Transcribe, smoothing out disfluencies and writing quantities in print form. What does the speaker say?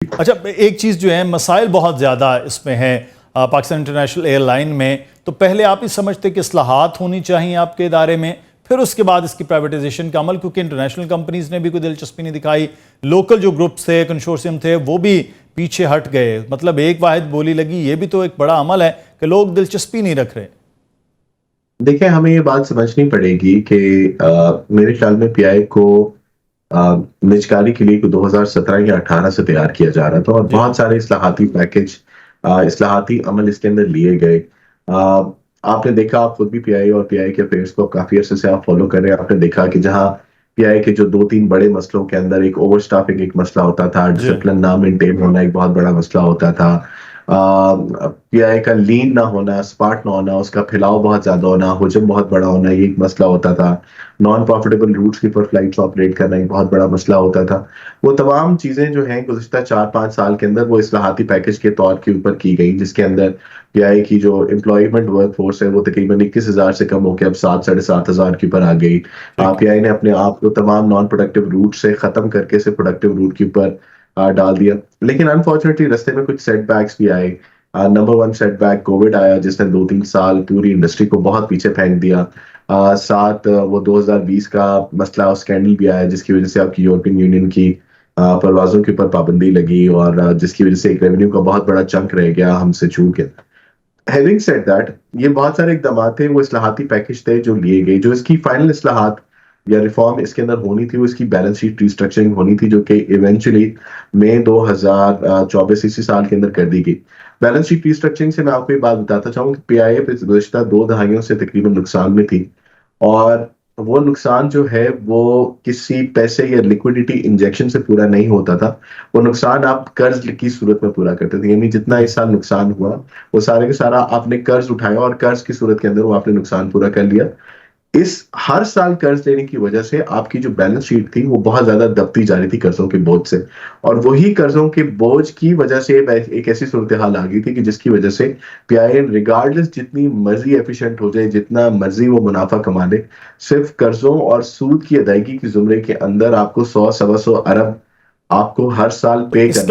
अच्छा, एक चीज़ जो है, मसाइल बहुत ज़्यादा इसमें है पाकिस्तान इंटरनेशनल एयरलाइन में। तो पहले आप ही समझते कि इस्लाहात होनी चाहिए आपके इदारे में, फिर उसके बाद इसकी प्राइवेटाइजेशन का अमल, क्योंकि इंटरनेशनल कंपनीज ने भी कोई दिलचस्पी नहीं दिखाई, लोकल जो ग्रुप्स थे, कंसोर्शियम थे, वो भी पीछे हट गए। मतलब एक वाहिद बोली लगी, ये भी तो एक बड़ा अमल है कि लोग दिलचस्पी नहीं रख रहे। देखिए, हमें ये बात समझनी पड़ेगी कि मेरे ख्याल में पीआई को निजकारी के लिए 2017 या 18 से तैयार किया जा रहा था और जी। बहुत सारे इस्लाहाती पैकेज, इस्लाहाती अमल इसके अंदर लिए गए। आपने देखा, आप खुद भी पीआई और पीआई के अफेयर्स को काफी अरसे से आप फॉलो कर रहे हैं। आपने देखा कि जहां पीआई के जो दो तीन बड़े मसलों के अंदर एक ओवर स्टाफिंग एक मसला होता था, जी। डिसिप्लिन ना मेंटेन होना एक बहुत बड़ा मसला होता था, पीआई का लीन ना होना, स्पार्ट ना होना, उसका फैलाव बहुत ज्यादा होना, हुजम बहुत बड़ा होना, ये एक मसला होता था। नॉन प्रॉफिटेबल रूट्स के ऊपर फ्लाइट्स ऑपरेट करना एक बहुत बड़ा मसला होता था। वो तमाम चीजें जो हैं गुज़िश्ता 4-5 साल के अंदर वो इस्लाहाती पैकेज के तौर के ऊपर की गई, जिसके अंदर पीआई की जो एम्प्लॉयमेंट वर्क फोर्स है वो तकरीबन 21,000 से कम होकर अब 7-7,500 के ऊपर आ गई। ठीक। पीआई ने अपने आप को तमाम नॉन प्रोडक्टिव रूट से खत्म करके सिर्फ प्रोडक्टिव रूट के ऊपर डाल दिया। लेकिन अनफॉर्चुनेटली रास्ते में कुछ सेटबैक्स भी आए। नंबर वन सेटबैक कोविड आया, जिसने 2-3 साल पूरी इंडस्ट्री को बहुत पीछे फेंक दिया। साथ वो 2020 का मसला और स्कैंडल भी आया, जिसकी वजह से आपकी यूरोपियन यूनियन की परवाजों के ऊपर पाबंदी लगी और जिसकी वजह से एक रेवेन्यू का बहुत बड़ा चंक रह गया हमसे छूट के। हैविंग सेड दैट, ये बहुत सारे इकदाम थे, वो इस्लाहाती पैकेज थे जो लिए गए। जो इसकी फाइनल इस्लाहात या रिफॉर्म इसके अंदर होनी थी, वो इसकी बैलेंस शीट रिस्ट्रक्चरिंग होनी थी, जो कि इवेंचुअली मई 2024 इसी साल के अंदर कर दी गई। बैलेंस शीट रिस्ट्रक्चरिंग से मैं आपको एक बात बताता चाहूँ कि पीआईए गुज़िश्ता 2 दहाइयों से तकरीबन नुकसान में थी और वो नुकसान जो है वो किसी पैसे या लिक्विडिटी इंजेक्शन से पूरा नहीं होता था। वो नुकसान आप कर्ज की सूरत में पूरा करते थे, यानी जितना इस साल नुकसान हुआ वो सारे के सारा आपने कर्ज उठाया और कर्ज की सूरत के अंदर वो आपने नुकसान पूरा कर लिया। इस हर साल कर्ज लेने की वजह से आपकी जो बैलेंस शीट थी वो बहुत ज्यादा दबती जा रही थी कर्जों के बोझ से। और वही कर्जों के बोझ की वजह से एक ऐसी सूरत हाल आ गई थी कि जिसकी वजह से पीआईएल रिगार्डलेस जितनी मर्जी एफिशिएंट हो जाए, जितना मर्जी वो मुनाफा कमा ले, सिर्फ कर्जों और सूद की अदायगी की जुमरे के अंदर आपको 100 सवा 100 अरब आपको हर साल पे इस करना